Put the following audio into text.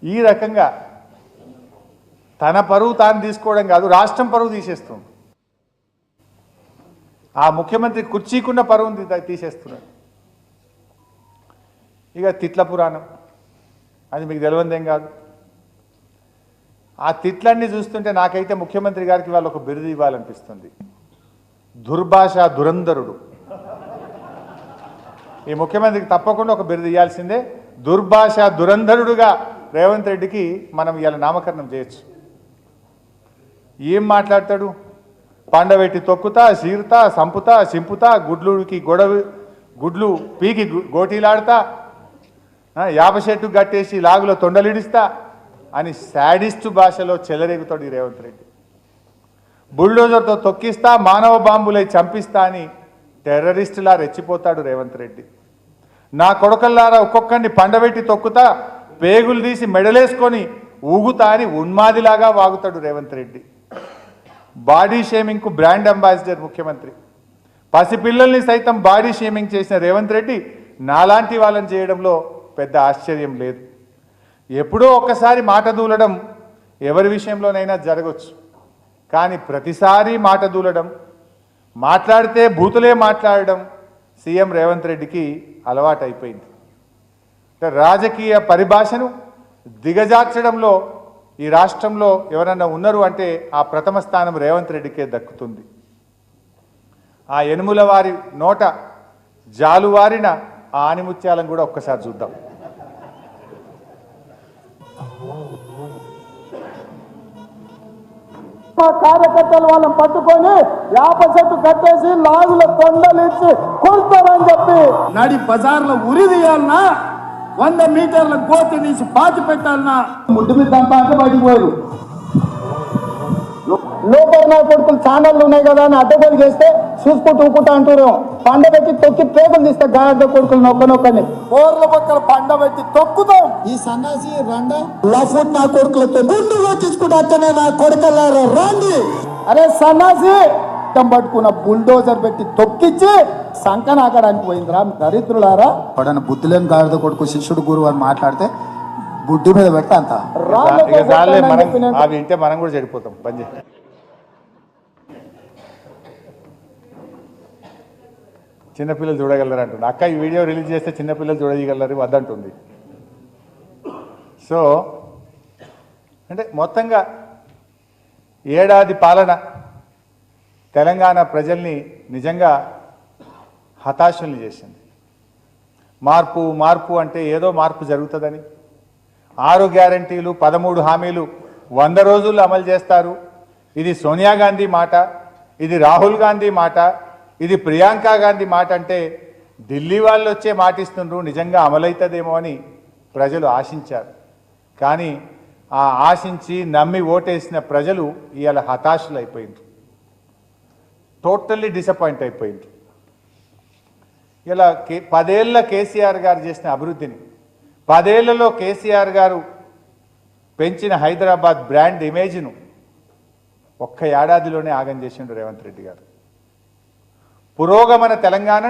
ఈ రకంగా తన పరువు తాను తీసుకోవడం కాదు, రాష్ట్రం పరువు తీసేస్తుంది. ఆ ముఖ్యమంత్రి కుర్చీకున్న పరువుని తీసేస్తున్నాడు. ఇక తిట్ల పురాణం, అది మీకు తెలియదేం కాదు. ఆ తిట్లన్నీ చూస్తుంటే నాకైతే ముఖ్యమంత్రి గారికి వాళ్ళు ఒక బిరుదు ఇవ్వాలనిపిస్తుంది. దుర్భాష దురంధరుడు. ఈ ముఖ్యమంత్రికి తప్పకుండా ఒక బిరుదు ఇవ్వాల్సిందే. దుర్భాష దురంధరుడుగా రేవంత్ రెడ్డికి మనం ఇవాళ నామకరణం చేయొచ్చు. ఏం మాట్లాడతాడు? పండబెట్టి తొక్కుతా, సీరుతా, సంపుతా, సింపుతా, గుడ్లు పీకి గోటీలాడతా, యాప చెట్టు కట్టేసి లాగులో తొండలిడిస్తా అని శాడిస్టు భాషలో చెలరేగుతాడు ఈ రేవంత్ రెడ్డి. బుల్డోజర్తో తొక్కిస్తా, మానవ బాంబులై చంపిస్తా అని టెర్రరిస్టులా రెచ్చిపోతాడు రేవంత్ రెడ్డి. నా కొడుకల్లారా ఒక్కొక్కరిని పండబెట్టి తొక్కుతా, పేగులు తీసి మెడలేసుకొని ఊగుతా అని ఉన్మాదిలాగా వాగుతాడు రేవంత్ రెడ్డి. బాడీ షేమింగ్కు బ్రాండ్ అంబాసిడర్ ముఖ్యమంత్రి. పసిపిల్లల్ని సైతం బాడీ షేమింగ్ చేసిన రేవంత్ రెడ్డి నాలాంటి వాళ్ళని చేయడంలో పెద్ద ఆశ్చర్యం లేదు. ఎప్పుడో ఒక్కసారి మాట దూలడం ఎవరి విషయంలోనైనా జరగవచ్చు. కానీ ప్రతిసారి మాట దూలడం, మాట్లాడితే బూతులే మాట్లాడడం సీఎం రేవంత్ రెడ్డికి అలవాటు అయిపోయింది. రాజకీయ పరిభాషను దిగజార్చడంలో ఈ రాష్ట్రంలో ఎవరన్నా ఉన్నారు అంటే ఆ ప్రథమ స్థానం రేవంత్ రెడ్డికే దక్కుతుంది. ఆ ఎనుముల వారి నోట జాలువారిన ఆ ఆనిముత్యాలను కూడా ఒక్కసారి చూద్దాం. కార్యకర్తలు వాళ్ళని పట్టుకొని యాప చెట్టు కట్టేసి లాగుల తొండలిచ్చి కొడతారని చెప్పి నడి బజార్లో ఉరి తీయాలన్నా, 100 మీటర్ల గోతి తీసి పాతి పెట్టాలన్నా ముడ్డు మీద దంపాక బయటికి పోయారు. లోపల నా కొడుకులు ఛానళ్ళు ఉన్నాయి కదా అని అడ్డగోలు చేస్తే చూసుకుంటూ ఊకుంటా అంటారు. పండబెట్టి తొక్కి పేగులు తీస్తే గాయర్ద కొడుకులు నొక్కనొక్కని ఓర్ల పక్కన పండబెట్టి తొక్కుతాం. ఈ సన్నాసి రండ లఫుట్ నా కొడుకులతో గుండుగా తీసుకుంటే నా కొడుకల్లారా రండి. అరే సన్నాసి పట్టుకున్న బుల్డోజర్ పెట్టి తొక్కిచ్చి సంకనాకడానికి పోయిందిరా దరిద్రులారా. పడన బుద్ధి లేని గాడిద కొడుకు శిష్యుడు గురువు అని మాట్లాడితే బుద్ధి మీద పెట్ట అంత వింటే మనం కూడా చెడిపోతాం. పని చిన్నపిల్లలు చూడగలరు అంటుంది అక్క. ఈ వీడియో రిలీజ్ చేస్తే చిన్నపిల్లలు చూడగలరు వద్దంటుంది. సో అంటే మొత్తంగా ఏడాది పాలన తెలంగాణ ప్రజల్ని నిజంగా హతాశుల్ని చేసింది. మార్పు మార్పు అంటే ఏదో మార్పు జరుగుతుందని, 6 గ్యారంటీలు 13 హామీలు 100 రోజుల్లో అమలు చేస్తారు. ఇది సోనియా గాంధీ మాట, ఇది రాహుల్ గాంధీ మాట, ఇది ప్రియాంక గాంధీ మాట అంటే ఢిల్లీ వాళ్ళు వచ్చే మాటిస్తుండ్రు, నిజంగా అమలవుతుందేమో అని ప్రజలు ఆశించారు. కానీ ఆ ఆశించి నమ్మి ఓటేసిన ప్రజలు ఇవాళ హతాశులు అయిపోయింది, టోటల్లీ డిసప్పాయింట్ అయిపోయింది. ఇలా 10 ఏళ్ళ కేసీఆర్ గారు చేసిన అభివృద్ధిని, 10 ఏళ్లలో కేసీఆర్ గారు పెంచిన హైదరాబాద్ బ్రాండ్ ఇమేజ్ను ఒక్క ఏడాదిలోనే ఆగం చేసిండు రేవంత్ రెడ్డి గారు. పురోగమన తెలంగాణను